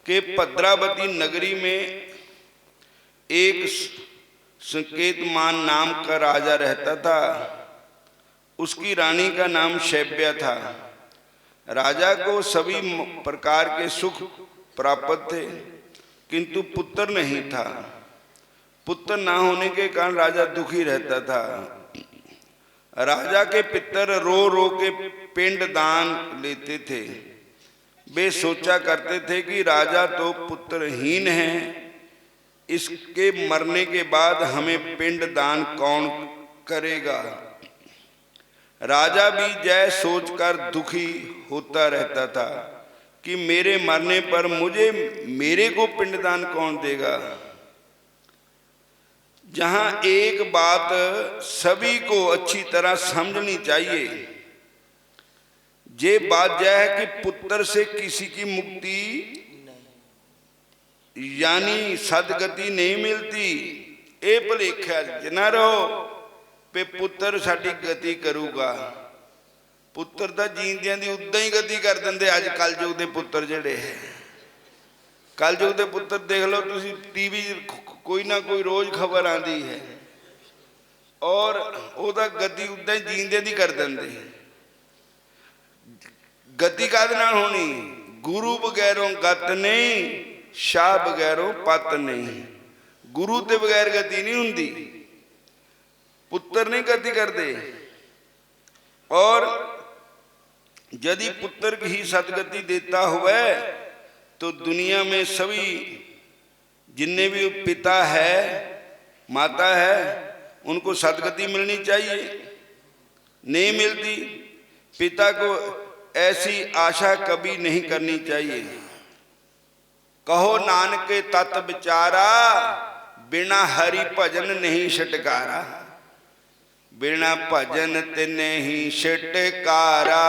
Speaker 1: कि भद्रावती नगरी में एक संकेतमान नाम का राजा रहता था। उसकी रानी का नाम शैव्या था। राजा को सभी प्रकार के सुख प्राप्त थे, किंतु पुत्र नहीं था। पुत्र ना होने के कारण राजा दुखी रहता था। राजा के पितर रो रो के पिंड दान लेते थे। वे सोचा करते थे कि राजा तो पुत्रहीन है, इसके मरने के बाद हमें पिंड दान कौन करेगा। राजा भी जय सोचकर दुखी होता रहता था कि मेरे मरने पर मेरे को पिंडदान कौन देगा। जहां एक बात सभी को अच्छी तरह समझनी चाहिए, ये बात यह है कि पुत्र से किसी की मुक्ति यानी सदगति नहीं मिलती। ए भुलेखा जना रहो पे पुत्र साडी गति करूगा। पुत्र तो जींदियां दी उदां ही गति कर देंगे। अज कलयुग के पुत्र जिहड़े है, कलयुग के पुत्र देख लो तुसी, टीवी कोई ना कोई रोज खबर आती है और वह गति उदां ही जींदियां दी कर देंगे। गति काहदे नाल होनी? गुरु बगैरों गत नहीं, शाह बगैरों पत नहीं। गुरु के बगैर गति नहीं हुंदी। पुत्र नहीं गति करते। और यदि पुत्र ही सदगति देता हुआ तो दुनिया में सभी जिन्ने भी पिता है माता है उनको सदगति मिलनी चाहिए, नहीं मिलती। पिता को ऐसी आशा कभी नहीं करनी चाहिए। कहो नानक तत् विचारा, बिना हरि भजन नहीं छटकारा। बिना भजन तिने ही छटकारा,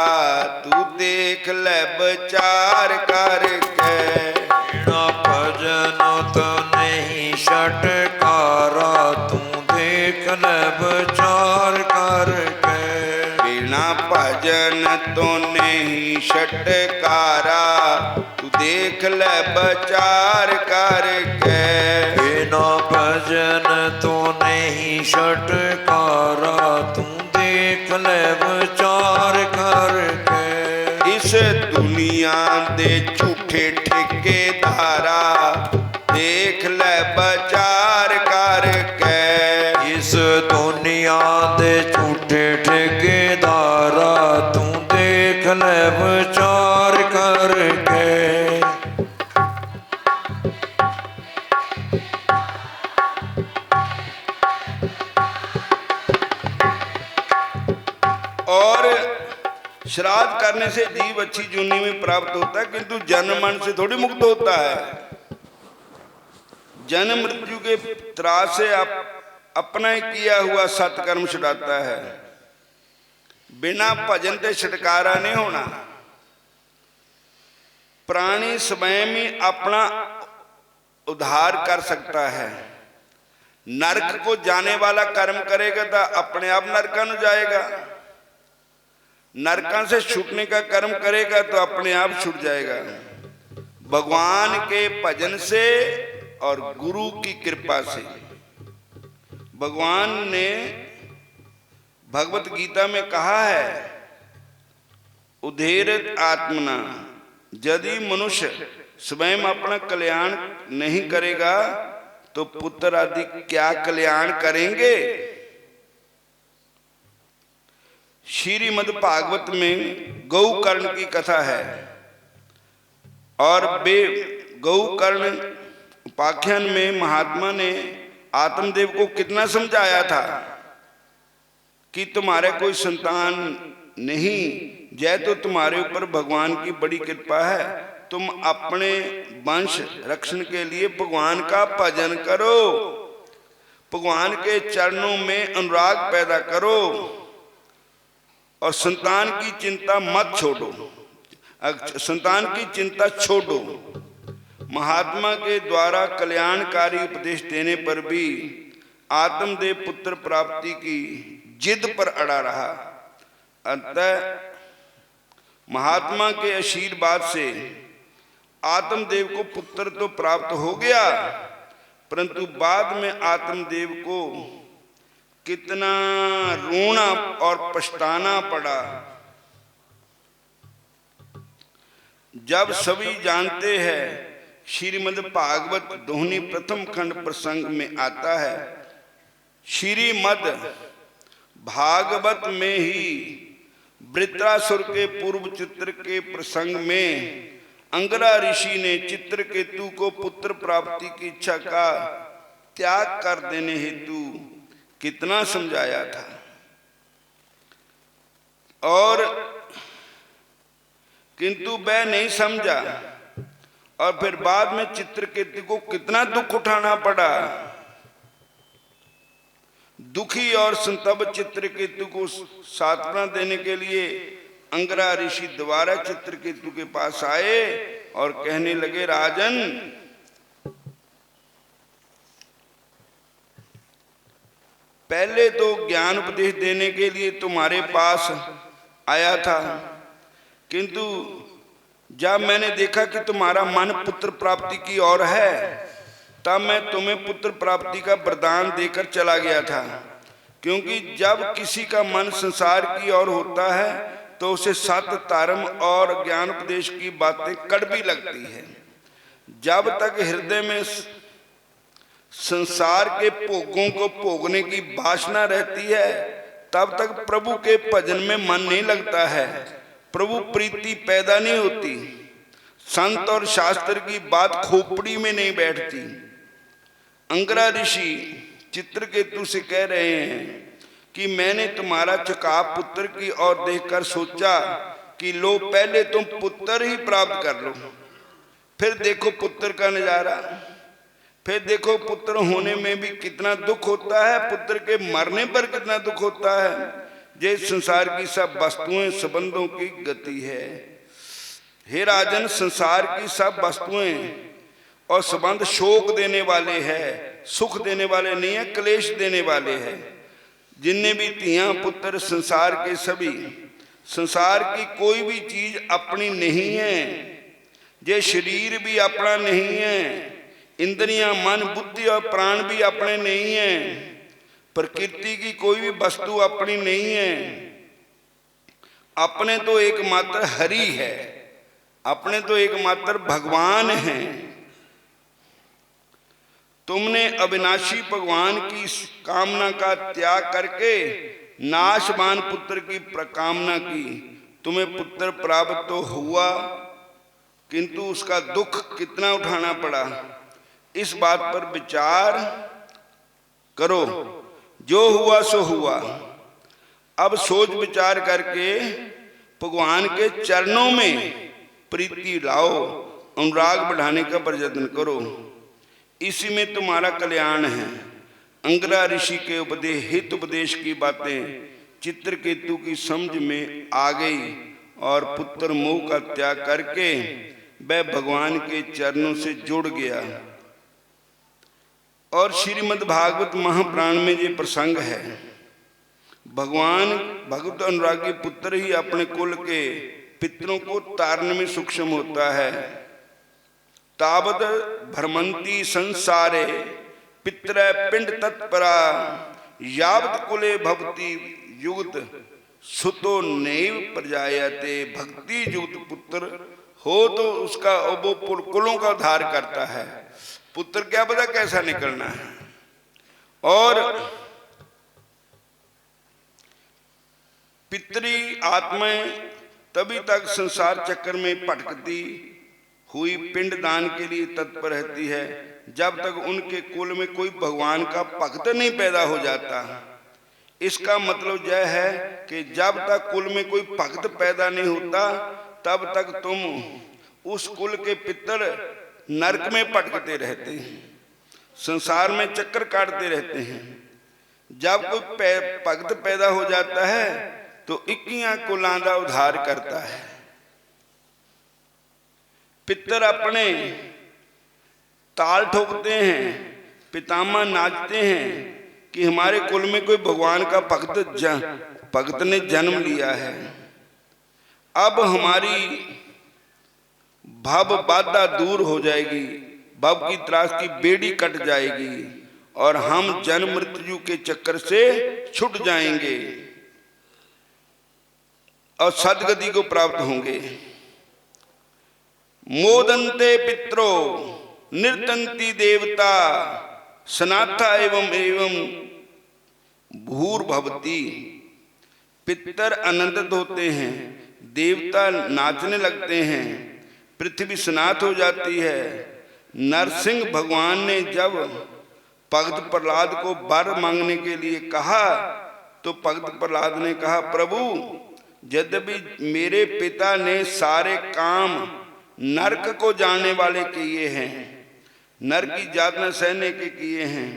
Speaker 1: तू देख ले विचार करके।
Speaker 3: बिना भजन तो नहीं छटकारा, तू देख ले विचार करके।
Speaker 1: बिना भजन तो नहीं छटकारा, तू देख ले विचार करके।
Speaker 3: बिना भजन तो नहीं छटकारा, तू देख ले विचार करके।
Speaker 1: इस दुनिया दे झूठे ठेकेदारा, देख ले विचार करके।
Speaker 3: इस दुनिया दे झूठे ठेकेदारा, तू देख ले विचार करके।
Speaker 1: और श्राद्ध करने से जीव अच्छी जूनी में प्राप्त होता है, किंतु जन्म मरण से थोड़ी मुक्त होता है। जन्म मृत्यु के त्रास से अपना ही किया हुआ सत्कर्म छुड़ाता है। बिना भजन के छुटकारा नहीं होना। प्राणी स्वयं ही अपना उद्धार कर सकता है। नरक को जाने वाला कर्म करेगा तो अपने आप नरका में जाएगा। नरका से छूटने का कर्म करेगा तो अपने आप छूट जाएगा। भगवान के भजन से और गुरु की कृपा से। भगवान ने भगवत गीता में कहा है, उधेरत आत्मना, यदि मनुष्य स्वयं अपना कल्याण नहीं करेगा तो पुत्र आदि क्या कल्याण करेंगे। श्रीमद् भागवत में गौकर्ण की कथा है और वे गौकर्ण उपाख्यान में महात्मा ने आत्मदेव को कितना समझाया था कि तुम्हारे कोई संतान नहीं, जय तो तुम्हारे ऊपर भगवान की बड़ी कृपा है। तुम अपने वंश रक्षण के लिए भगवान का भजन करो। भगवान के चरणों में अनुराग पैदा करो और संतान की चिंता मत छोड़ो, संतान की चिंता छोड़ो। महात्मा के द्वारा कल्याणकारी उपदेश देने पर भी आत्मदेव पुत्र प्राप्ति की जिद पर अड़ा रहा। अतः महात्मा के आशीर्वाद से आत्मदेव को पुत्र तो प्राप्त हो गया, परंतु बाद में आत्मदेव को कितना रोना और पछताना पड़ा। जब सभी जानते हैं, श्रीमद् भागवत दोहनी प्रथम खंड प्रसंग में आता है, श्रीमद् भागवत में ही वृत्रासुर के पूर्व चित्र के प्रसंग में अंगरा ऋषि ने चित्रकेतु को पुत्र प्राप्ति की इच्छा का त्याग कर देने हेतु कितना समझाया था, और किंतु वह नहीं समझा, और फिर बाद में चित्रकेतु को कितना दुख उठाना पड़ा। दुखी और संतप्त चित्रकेतु को सांत्वना देने के लिए अंगरा ऋषि दोबारा चित्रकेतु के पास आए और कहने लगे, राजन, पहले तो ज्ञान उपदेश देने के लिए तुम्हारे पास आया था, किंतु जब मैंने देखा कि तुम्हारा मन पुत्र प्राप्ति की ओर है, तब मैं तुम्हें पुत्र प्राप्ति का वरदान देकर चला गया था। क्योंकि जब किसी का मन संसार की ओर होता है तो उसे सत्य, धर्म और ज्ञान उपदेश की बातें कड़वी लगती है। जब तक हृदय में संसार के भोगों को भोगने की वासना रहती है, तब तक प्रभु के भजन में मन नहीं लगता है, प्रभु प्रीति पैदा नहीं होती, संत और शास्त्र की बात खोपड़ी में नहीं बैठती। अंगरा ऋषि चित्रकेतु से कह रहे हैं कि मैंने तुम्हारा चुकाव पुत्र की ओर देखकर सोचा कि लो, पहले तुम पुत्र ही प्राप्त कर लो, फिर देखो पुत्र का नजारा, फिर देखो पुत्र होने में भी कितना दुख होता है, पुत्र के मरने पर कितना दुख होता है। ये संसार की सब वस्तुएं संबंधों की गति है। हे राजन, संसार की सब वस्तुएं और संबंध शोक देने वाले हैं, सुख देने वाले नहीं है, क्लेश देने वाले हैं। जिनने भी तियां पुत्र संसार के सभी, संसार की कोई भी चीज अपनी नहीं है। ये शरीर भी अपना नहीं है, इंद्रियां, मन, बुद्धि और प्राण भी अपने नहीं है, प्रकृति की कोई भी वस्तु अपनी नहीं है। अपने तो एकमात्र हरि है, अपने तो एकमात्र भगवान हैं। तुमने अविनाशी भगवान की कामना का त्याग करके नाशवान पुत्र की प्रकामना की। तुम्हें पुत्र प्राप्त तो हुआ, किंतु उसका दुख कितना उठाना पड़ा, इस बात पर विचार करो। जो हुआ सो हुआ। अब सोच विचार करके भगवान के चरणों में प्रीति लाओ, अनुराग बढ़ाने का प्रयत्न करो, इसी में तुम्हारा कल्याण है। अंगरा ऋषि के उपदेश, हित उपदेश की बातें चित्रकेतु की समझ में आ गई और पुत्र मोह का त्याग करके वह भगवान के चरणों से जुड़ गया। और श्रीमद् भागवत महापुराण में ये प्रसंग है। भगवान भगवत अनुरागी पुत्र ही अपने कुल के पितरों को तारने में सूक्ष्म होता है। तावद भ्रमंती संसारे पितर पिंड तत्परा, यावत कुले भक्ति युक्त सुतो नैव प्रजायते। भक्ति युक्त पुत्र हो तो उसका वो कुलों का उद्धार करता है। पुत्र क्या पता कैसा निकलना है। और पितरी आत्माएं तभी तक संसार चक्कर में भटकती हुई पिंड दान के लिए तत्पर रहती है जब तक उनके कुल में कोई भगवान का भक्त नहीं पैदा हो जाता। इसका मतलब यह है कि जब तक कुल में कोई भक्त पैदा नहीं होता तब तक तुम उस कुल के पितर नरक में भटकते रहते हैं। संसार में चक्कर काटते रहते हैं। जब कोई भगत पैदा हो जाता है तो 21 कुलां दा उद्धार करता है। पितर अपने ताल ठोकते हैं, पितामह नाचते हैं कि हमारे कुल में कोई भगवान का भक्त ने जन्म लिया है। अब हमारी भव बाधा दूर हो जाएगी, भव की त्रास की बेड़ी कट जाएगी और हम जन्म मृत्यु के चक्कर से छूट जाएंगे और सदगति को प्राप्त होंगे। मोदन्ते पित्रो निर्तंती देवता सनाथा एवं एवं भूर्भवती। पितर आनंदित होते हैं, देवता नाचने लगते हैं, पृथ्वी सनात हो जाती है। नरसिंह भगवान ने जब भगत प्रहलाद को वर मांगने के लिए कहा तो भगत प्रहलाद ने कहा, प्रभु यद्यपि मेरे पिता ने सारे काम नरक को जानने वाले किए हैं, नरक की यातना सहने के किए हैं,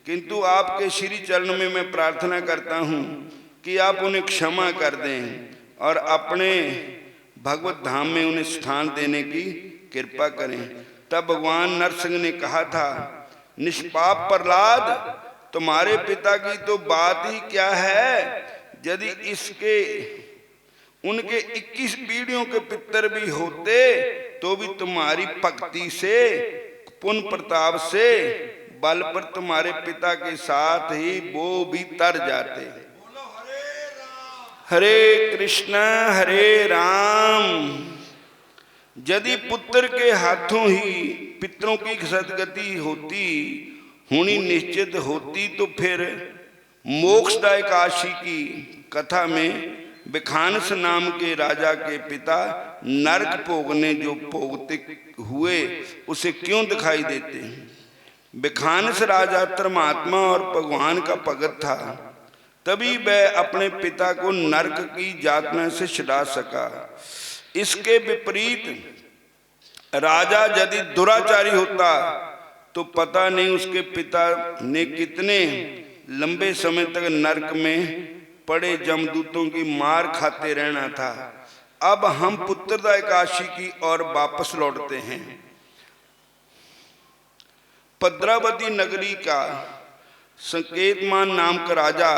Speaker 1: किंतु आपके श्री चरण में मैं प्रार्थना करता हूँ कि आप उन्हें क्षमा कर दें और अपने भगवत धाम में उन्हें स्थान देने की कृपा करें। तब भगवान नरसिंह ने कहा था, निष्पाप प्रहलाद, तुम्हारे पिता की तो बात ही क्या है, यदि इसके उनके 21 पीढ़ियों के पितर भी होते तो भी तुम्हारी भक्ति से, पुण्य प्रताप से, बल पर तुम्हारे पिता के साथ ही वो भी तर जाते। हरे राम। यदि पुत्र के हाथों ही पितरों की सदगति होनी निश्चित होती तो फिर मोक्षदायक एकादशी की कथा में बिखानस नाम के राजा के पिता नरक भोगने जो भोगते हुए उसे क्यों दिखाई देते हैं। बिखानस राजा धर्मात्मा और भगवान का भगत था, तभी वह अपने पिता को नरक की यातना से छुड़ा सका। इसके विपरीत राजा यदि दुराचारी होता तो पता नहीं उसके पिता ने कितने लंबे समय तक नरक में पड़े जमदूतों की मार खाते रहना था। अब हम पुत्रदा एकादशी की ओर वापस लौटते हैं। भद्रावती नगरी का संकेतमान नाम का राजा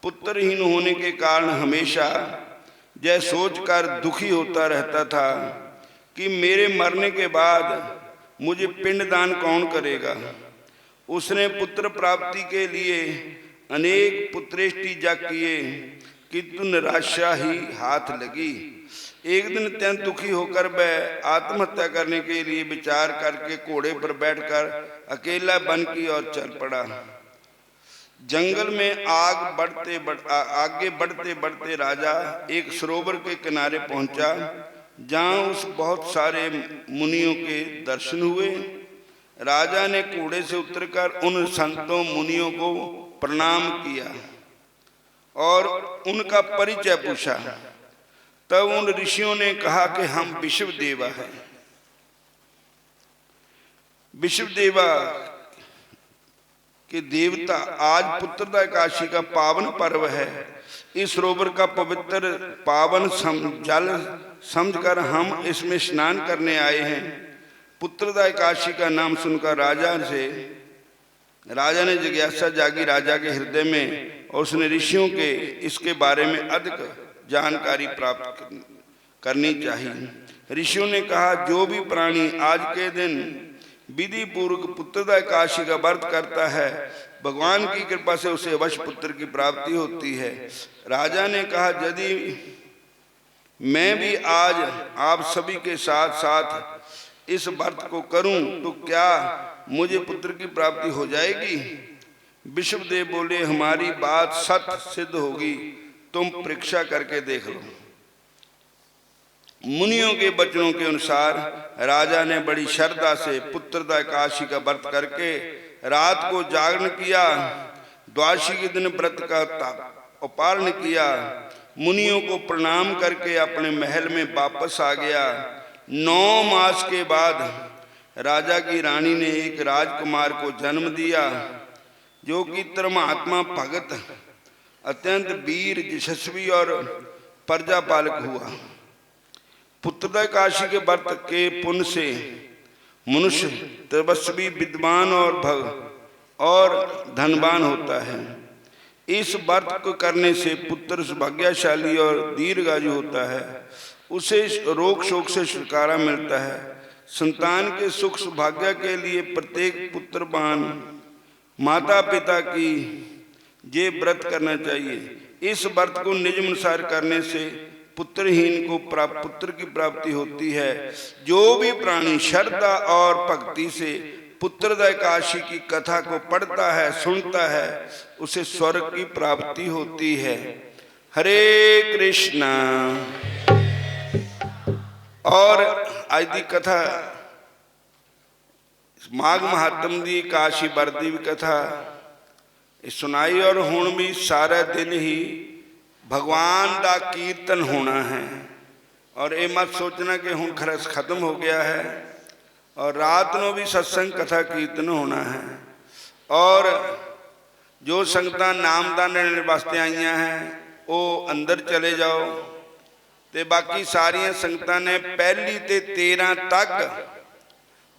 Speaker 1: पुत्रहीन होने के कारण हमेशा यह सोचकर दुखी होता रहता था कि मेरे मरने के बाद मुझे पिंडदान कौन करेगा। उसने पुत्र प्राप्ति के लिए अनेक पुत्रेष्टि यज्ञ किए किंतु निराशा ही हाथ लगी। एक दिन अत्यंत दुखी होकर वह आत्महत्या करने के लिए विचार करके घोड़े पर बैठकर अकेला वन की ओर चल पड़ा। जंगल में आगे बढ़ते बढ़ते राजा एक सरोवर के किनारे पहुंचा, जहां उस बहुत सारे मुनियों के दर्शन हुए। राजा ने घोड़े से उतरकर उन संतों मुनियों को प्रणाम किया और उनका परिचय पूछा। तब उन ऋषियों ने कहा कि हम विश्वदेवा हैं। विश्वदेवा के देवता, आज पुत्रदा एकादशी का पावन पर्व है। इस सरोवर का पवित्र पावन जल समझकर हम इसमें स्नान करने आए हैं। पुत्रदा एकादशी का नाम सुनकर राजा ने जिज्ञासा जागी राजा के हृदय में और उसने ऋषियों के इसके बारे में अधिक जानकारी प्राप्त करनी चाहिए। ऋषियों ने कहा, जो भी प्राणी आज के दिन विधि पूर्वक पुत्रदा एकादशी का व्रत करता है, भगवान की कृपा से उसे अवश्य पुत्र की प्राप्ति होती है। राजा ने कहा, यदि मैं भी आज आप सभी के साथ साथ इस व्रत को करूं तो क्या मुझे पुत्र की प्राप्ति हो जाएगी। विश्वदेव बोले, हमारी बात सत्य सिद्ध होगी, तुम परीक्षा करके देख लो। मुनियों के वचनों के अनुसार राजा ने बड़ी श्रद्धा से पुत्रदा एकादशी का व्रत करके रात को जागरण किया। द्वादशी के दिन व्रत का उपारण किया। मुनियों को प्रणाम करके अपने महल में वापस आ गया। 9 मास के बाद राजा की रानी ने एक राजकुमार को जन्म दिया, जो कि धर्मात्मा, भगत, अत्यंत वीर, यशस्वी और प्रजापालक हुआ। पुत्रदा काशी के व्रत के पुण्य से मनुष्य तपस्वी, विद्वान और धनवान होता है। इस व्रत को करने से पुत्र सौभाग्यशाली और दीर्घायु होता है। उसे रोग शोक से छुटकारा मिलता है। संतान के सुख सौभाग्य के लिए प्रत्येक पुत्रवान माता पिता की ये व्रत करना चाहिए। इस व्रत को नियम अनुसार करने से पुत्रहीन को पुत्र की प्राप्ति होती है। जो भी प्राणी श्रद्धा और भक्ति से पुत्रदा एकादशी की कथा को पढ़ता है, सुनता है, उसे स्वर्ग की प्राप्ति होती है। हरे कृष्णा। और आज की कथा माघ महात्म की एकादशी व्रत की कथा सुनाई। और हुण भी सारा दिन ही भगवान का कीर्तन होना है। और ये मत सोचना कि हुण खरस खत्म हो गया है। और रात को भी सत्संग कथा कीर्तन होना है। और जो संगतां नामदान लेने वास्ते आईयां हैं वो अंदर चले जाओ। तो बाकी सारिया संगतां ने पहली ते 13 तक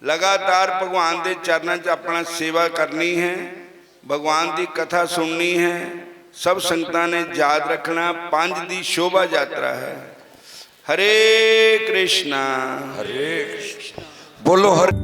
Speaker 1: लगातार भगवान के चरणों च अपना सेवा करनी है, भगवान की कथा सुननी है। सब संगतां ने याद रखना 5 दी शोभा यात्रा है। हरे कृष्णा।
Speaker 3: हरे कृष्ण। बोलो हरे।